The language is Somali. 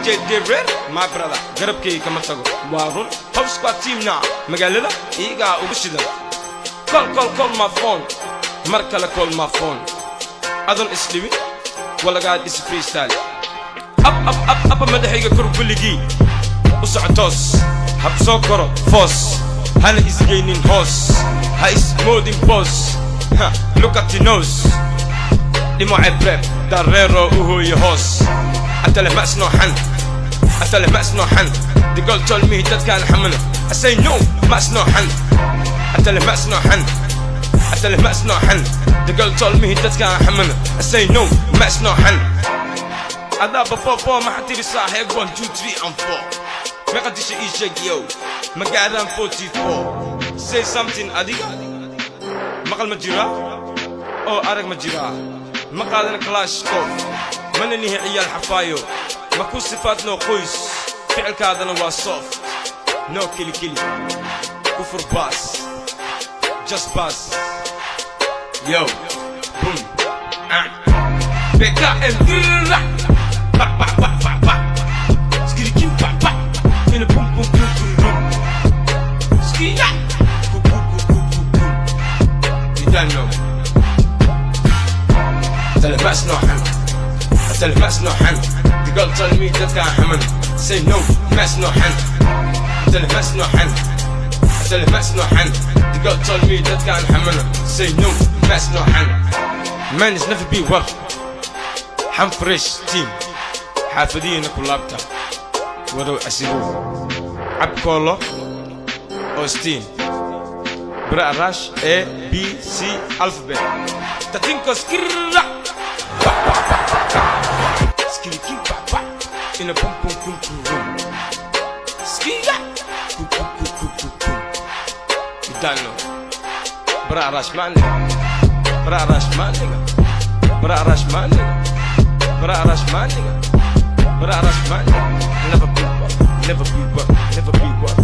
DJ Derer, my brother, garabkay kama tago. Waa run, Hub Squad team na magaalada iyagaa ugu shidan. Call my phone, mar kale call my phone. Adan isliwin, walagaa is freestyle. Up madaxayga kor kuligii u socotoos, hab soo koro foos, hana isgeynin hoos, ha ismoodin boos. Look at your nose, dhimo cebreb, dareero u hooye hoos. Atale ma isnooxan, atale ma isnooxan. The girl told me dadkaan xamana, I say no, ma isnooxan. Atale ma isnooxan, atale ma isnooxan. The girl told me dadkaan xamana, I say no, ma isnooxan. Ada baba ma xatiri saaxiib 1 2 3 and 4. Meeqa disha ii sheeg yo, ma gaaraan 44. Say something adiga, maqal ma jiraa oo arag ma jiraa. Ma qaadan Kalashnikov, mana nihi ciyaal xafaayo. Ma ku sifaadno qoys, ficilkaadana waa soft. No kili kufur baas, just baas. Yo, boom, BKM skirikim pa in a boom skiya you don't know. Tell him that's not him, tell him that's not him. The girl told me that can't happen. Say no, that's not him. Tell him that's not him, tell him that's not him. The girl told me that can't happen. Say no, that's not him. Man is never be worth. حم فريش تيم حافظين كلابتا ودو أسيبوه عب كولو أوستين برا راش A B C alphabet تتنكو سكررا سكريكي بابا إن بوم بوم بوم بوم سكيا كو كو كو كو كو كو يدانو برا راش ماني برا راش ماني برا راش ماني But I rush my nigga, but I rush my nigga. Never be what, never be what, never be what.